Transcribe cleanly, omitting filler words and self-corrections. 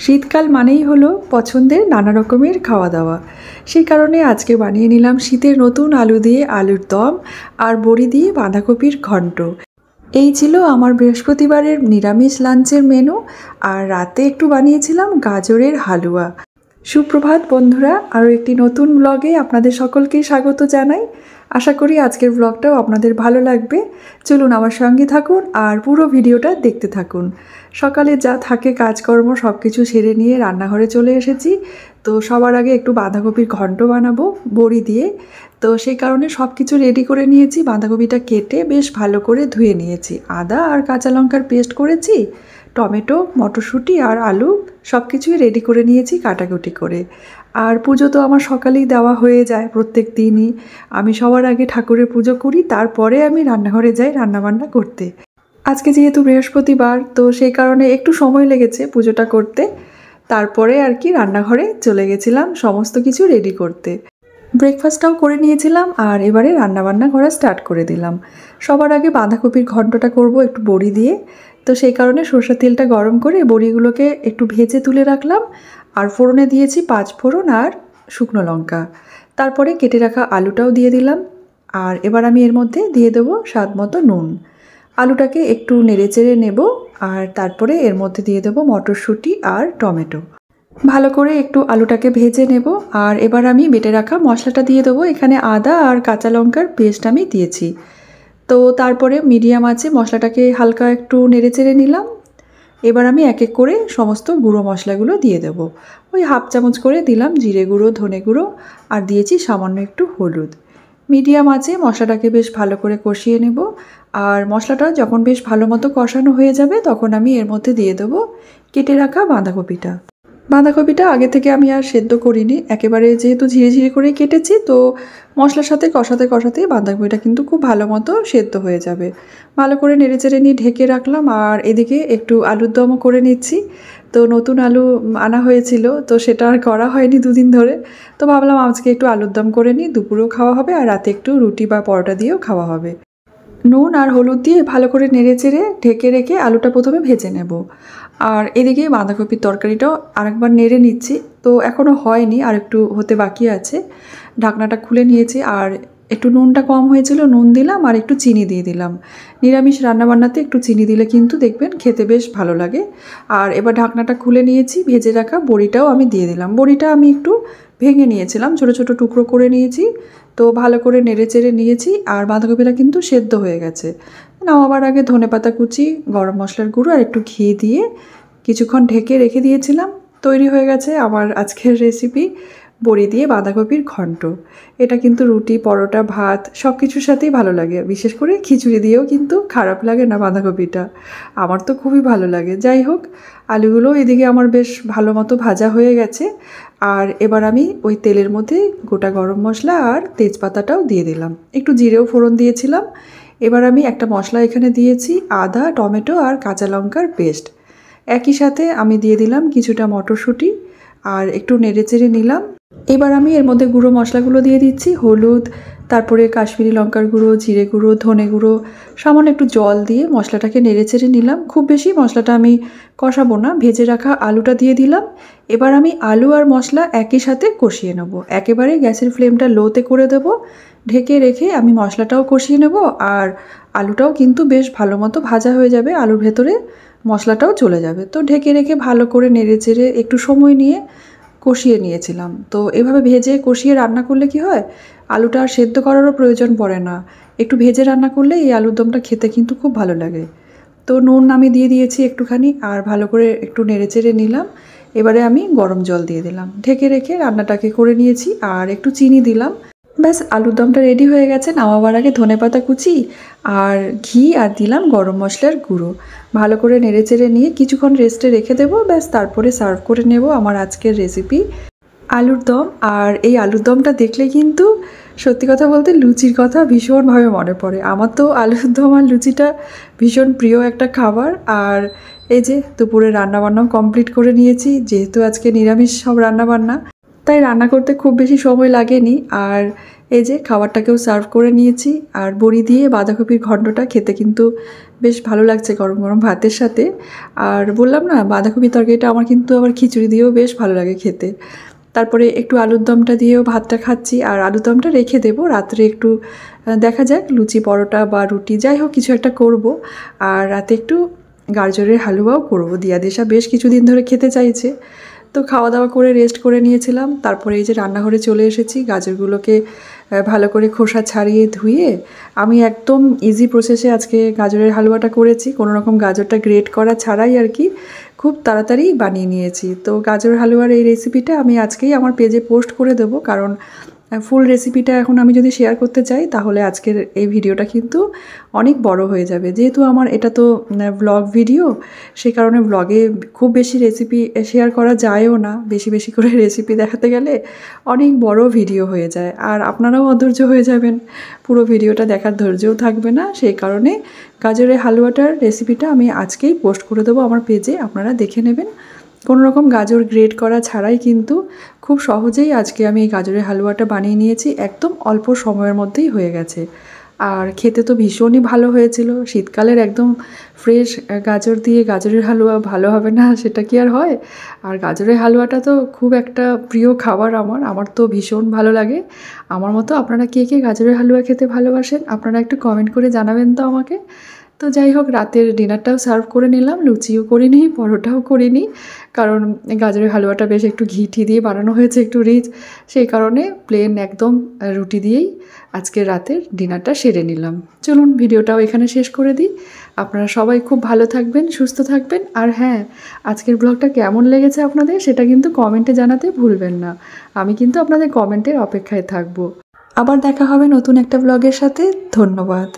শীতকাল মানেই হলো পছন্দের নানা রকমের খাওয়া দাওয়া। সেই কারণে আজকে বানিয়ে নিলাম শীতের নতুন আলু দিয়ে আলুর দম আর বড়ি দিয়ে বাঁধাকপির ঘন্ট। এই ছিল আমার বৃহস্পতিবারের নিরামিষ লাঞ্চের মেনু। আর রাতে একটু বানিয়েছিলাম গাজরের হালুয়া। সুপ্রভাত বন্ধুরা, আরও একটি নতুন ব্লগে আপনাদের সকলকেই স্বাগত জানাই। আশা করি আজকের ব্লগটাও আপনাদের ভালো লাগবে। চলুন আমার সঙ্গে থাকুন আর পুরো ভিডিওটা দেখতে থাকুন। সকালে যা থাকে কাজকর্ম সব কিছু সেরে নিয়ে রান্নাঘরে চলে এসেছি। তো সবার আগে একটু বাঁধাকপির ঘন্ট বানাবো বড়ি দিয়ে। তো সেই কারণে সব কিছু রেডি করে নিয়েছি। বাঁধাকপিটা কেটে বেশ ভালো করে ধুয়ে নিয়েছি, আদা আর কাঁচা লঙ্কার পেস্ট করেছি, টমেটো, মটরশুঁটি আর আলু সব কিছুই রেডি করে নিয়েছি কাটাকুটি করে। আর পুজো তো আমার সকালেই দেওয়া হয়ে যায় প্রত্যেক দিনই। আমি সবার আগে ঠাকুরের পুজো করি, তারপরে আমি রান্নাঘরে যাই রান্নাবান্না করতে। আজকে যেহেতু বৃহস্পতিবার, তো সেই কারণে একটু সময় লেগেছে পুজোটা করতে। তারপরে আর কি রান্নাঘরে চলে গেছিলাম সমস্ত কিছু রেডি করতে। ব্রেকফাস্টটাও করে নিয়েছিলাম আর এবারে রান্নাবান্না করা স্টার্ট করে দিলাম। সবার আগে বাঁধাকপির ঘন্টটা করব একটু বড়ি দিয়ে। তো সেই কারণে সরষের তেলটা গরম করে বড়িগুলোকে একটু ভেজে তুলে রাখলাম। আর ফোড়নে দিয়েছি 5 ফোড়ন আর শুকনো লঙ্কা। তারপরে কেটে রাখা আলুটাও দিয়ে দিলাম। আর এবার আমি এর মধ্যে দিয়ে দেবো স্বাদ মতো নুন। আলুটাকে একটু নেড়েচেড়ে নেব। আর তারপরে এর মধ্যে দিয়ে দেবো মটরশুঁটি আর টমেটো। ভালো করে একটু আলুটাকে ভেজে নেব। আর এবার আমি বেটে রাখা মশলাটা দিয়ে দেবো। এখানে আদা আর কাঁচা লঙ্কার পেস্ট আমি দিয়েছি। তো তারপরে মিডিয়াম আঁচে মশলাটাকে হালকা একটু নেড়েচেড়ে নিলাম। এবার আমি এক এক করে সমস্ত গুঁড়ো মশলাগুলো দিয়ে দেব। ওই হাফ চামচ করে দিলাম জিরে গুঁড়ো, ধনে গুঁড়ো আর দিয়েছি সামান্য একটু হলুদ। মিডিয়াম আঁচে মশলাটাকে বেশ ভালো করে কষিয়ে নেব। আর মশলাটা যখন বেশ ভালো মতো কষানো হয়ে যাবে তখন আমি এর মধ্যে দিয়ে দেবো কেটে রাখা বাঁধাকপিটা। বাঁধাকপিটা আগে থেকে আমি আর সেদ্ধ করিনি, একেবারে যেহেতু ঝিরে ঝিরে করে কেটেছি, তো মশলার সাথে কষাতে কষাতেই বাঁধাকপিটা কিন্তু খুব ভালো মতো সেদ্ধ হয়ে যাবে। ভালো করে নেড়েচেড়ে নিয়ে ঢেকে রাখলাম। আর এদিকে একটু আলুর দমও করে নিচ্ছি। তো নতুন আলু আনা হয়েছিল, তো সেটা আর করা হয়নি দুদিন ধরে। তো ভাবলাম আজকে একটু আলুর দম করে নিই, দুপুরেও খাওয়া হবে আর রাতে একটু রুটি বা পরোটা দিয়েও খাওয়া হবে। নুন আর হলুদ দিয়ে ভালো করে নেড়েচেড়ে ঢেকে রেখে আলুটা প্রথমে ভেজে নেব। আর এদিকে বাঁধাকপির তরকারিটাও আরেকবার নেড়ে নিচ্ছি। তো এখনও হয়নি, আর একটু হতে বাকি আছে। ঢাকনাটা খুলে নিয়েছি। আর একটু নুনটা কম হয়েছিল, নুন দিলাম আর একটু চিনি দিয়ে দিলাম। নিরামিষ রান্নাবান্নাতে একটু চিনি দিলে কিন্তু দেখবেন খেতে বেশ ভালো লাগে। আর এবার ঢাকনাটা খুলে নিয়েছি। ভেজে রাখা বড়িটাও আমি দিয়ে দিলাম। বড়িটা আমি একটু ভেঙে নিয়েছিলাম, ছোটো ছোটো টুকরো করে নিয়েছি। তো ভালো করে নেড়েচেড়ে নিয়েছি। আর বাঁধাকপিটা কিন্তু সেদ্ধ হয়ে গেছে। নামাবার আগে ধনেপাতা কুচি, গরম মশলার গুঁড়ো আর একটু ঘি দিয়ে কিছুক্ষণ ঢেকে রেখে দিয়েছিলাম। তৈরি হয়ে গেছে আমার আজকের রেসিপি বড়ি দিয়ে বাঁধাকপির ঘন্ট। এটা কিন্তু রুটি, পরোটা, ভাত সব কিছুর সাথেই ভালো লাগে। বিশেষ করে খিচুড়ি দিয়েও কিন্তু খারাপ লাগে না বাঁধাকপিটা। আমার তো খুবই ভালো লাগে। যাই হোক, আলুগুলো এদিকে আমার বেশ ভালো মতো ভাজা হয়ে গেছে। আর এবার আমি ওই তেলের মধ্যে গোটা গরম মশলা আর তেজপাতাটাও দিয়ে দিলাম, একটু জিরেও ফোড়ন দিয়েছিলাম। এবার আমি একটা মশলা এখানে দিয়েছি, আদা, টমেটো আর কাঁচা লঙ্কার পেস্ট। একই সাথে আমি দিয়ে দিলাম কিছুটা মটরশুঁটি আর একটু নেড়েচেড়ে নিলাম। এবার আমি এর মধ্যে গুঁড়ো মশলাগুলো দিয়ে দিচ্ছি, হলুদ, তারপরে কাশ্মীরি লঙ্কার গুঁড়ো, জিরে গুঁড়ো, ধনে গুঁড়ো, সামান্য একটু জল দিয়ে মশলাটাকে নেড়েচেড়ে নিলাম। খুব বেশি মশলাটা আমি কষাবো না। ভেজে রাখা আলুটা দিয়ে দিলাম। এবার আমি আলু আর মশলা একই সাথে কষিয়ে নেব। একেবারে গ্যাসের ফ্লেমটা লোতে করে দেব। ঢেকে রেখে আমি মশলাটাও কষিয়ে নেব। আর আলুটাও কিন্তু বেশ ভালো মতো ভাজা হয়ে যাবে, আলুর ভেতরে মশলাটাও চলে যাবে। তো ঢেকে রেখে ভালো করে নেড়েচেড়ে একটু সময় নিয়ে কষিয়ে নিয়েছিলাম। তো এভাবে ভেজে কষিয়ে রান্না করলে কি হয়, আলুটা আর সেদ্ধ করারও প্রয়োজন পড়ে না। একটু ভেজে রান্না করলে এই আলুর দমটা খেতে কিন্তু খুব ভালো লাগে। তো নুন আমি দিয়ে দিয়েছি একটুখানি, আর ভালো করে একটু নেড়েচেড়ে নিলাম। এবারে আমি গরম জল দিয়ে দিলাম। ঢেকে রেখে রান্নাটাকে করে নিয়েছি আর একটু চিনি দিলাম। ব্যাস, আলুর দমটা রেডি হয়ে গেছে। নামাবার আগে ধনেপাতা কুচি আর ঘি আর দিলাম গরম মশলার গুঁড়ো। ভালো করে নেড়েচেড়ে নিয়ে কিছুক্ষণ রেস্টে রেখে দেবো। ব্যাস, তারপরে সার্ভ করে নেব আমার আজকের রেসিপি আলুর দম। আর এই আলুর দমটা দেখলে কিন্তু সত্যি কথা বলতে লুচির কথা ভীষণভাবে মনে পড়ে। আমার তো আলুর দম আর লুচিটা ভীষণ প্রিয় একটা খাবার। আর এই যে দুপুরে রান্নাবান্নাও কমপ্লিট করে নিয়েছি, যেহেতু আজকে নিরামিষ সব রান্নাবান্না, তাই রান্না করতে খুব বেশি সময় লাগেনি। আর এই যে খাবারটাকেও সার্ভ করে নিয়েছি, আর বড়ি দিয়ে বাঁধাকপির ঘন্টটা খেতে কিন্তু বেশ ভালো লাগছে গরম গরম ভাতের সাথে। আর বললাম না, বাঁধাকপির তরকারিটা আমার কিন্তু আবার খিচুড়ি দিয়েও বেশ ভালো লাগে খেতে। তারপরে একটু আলুর দমটা দিয়েও ভাতটা খাচ্ছি, আর আলুর দমটা রেখে দেবো রাত্রে, একটু দেখা যাক লুচি পরোটা বা রুটি যাই হোক কিছু একটা করব। আর রাতে একটু গাজরের হালুয়াও করবো, দিয়াদেশা বেশ কিছুদিন ধরে খেতে চাইছে। তো খাওয়া দাওয়া করে রেস্ট করে নিয়েছিলাম, তারপরে এই যে রান্নাঘরে চলে এসেছি। গাজরগুলোকে ভালো করে খোসা ছাড়িয়ে ধুয়ে আমি একদম ইজি প্রসেসে আজকে গাজরের হালুয়াটা করেছি, কোনো রকম গাজরটা গ্রেট করা ছাড়াই আর কি, খুব তাড়াতাড়ি বানিয়ে নিয়েছি। তো গাজর হালুয়ার এই রেসিপিটা আমি আজকেই আমার পেজে পোস্ট করে দেবো, কারণ ফুল রেসিপিটা এখন আমি যদি শেয়ার করতে চাই তাহলে আজকের এই ভিডিওটা কিন্তু অনেক বড় হয়ে যাবে। যেহেতু আমার এটা তো ব্লগ ভিডিও, সেই কারণে ব্লগে খুব বেশি রেসিপি শেয়ার করা যায়ও না। বেশি বেশি করে রেসিপি দেখাতে গেলে অনেক বড় ভিডিও হয়ে যায়, আর আপনারাও অধৈর্য হয়ে যাবেন, পুরো ভিডিওটা দেখার ধৈর্যও থাকবে না। সেই কারণে গাজরের হালুয়াটার রেসিপিটা আমি আজকেই পোস্ট করে দেবো আমার পেজে, আপনারা দেখে নেবেন। কোনো রকম গাজর গ্রেট করা ছাড়াই কিন্তু খুব সহজেই আজকে আমি এই গাজরের হালুয়াটা বানিয়ে নিয়েছি, একদম অল্প সময়ের মধ্যেই হয়ে গেছে। আর খেতে তো ভীষণই ভালো হয়েছিল। শীতকালের একদম ফ্রেশ গাজর দিয়ে গাজরের হালুয়া ভালো হবে না, সেটা কি আর হয়। আর গাজরের হালুয়াটা তো খুব একটা প্রিয় খাবার আমার তো ভীষণ ভালো লাগে। আমার মতো আপনারা কে কে গাজরের হালুয়া খেতে ভালোবাসেন, আপনারা একটু কমেন্ট করে জানাবেন তো আমাকে। তো যাই হোক, রাতের ডিনারটাও সার্ভ করে নিলাম, লুচিও করিনি, পরোটাও করিনি, কারণ গাজরের হালুয়াটা বেশ একটু ঘি টি দিয়ে বানানো হয়েছে, একটু রিচ, সেই কারণে প্লেন একদম রুটি দিয়েই আজকের রাতের ডিনারটা সেরে নিলাম। চলুন ভিডিওটাও এখানে শেষ করে দিই। আপনারা সবাই খুব ভালো থাকবেন, সুস্থ থাকবেন। আর হ্যাঁ, আজকের ব্লগটা কেমন লেগেছে আপনাদের সেটা কিন্তু কমেন্টে জানাতে ভুলবেন না। আমি কিন্তু আপনাদের কমেন্টের অপেক্ষায় থাকবো। আবার দেখা হবে নতুন একটা ব্লগের সাথে। ধন্যবাদ।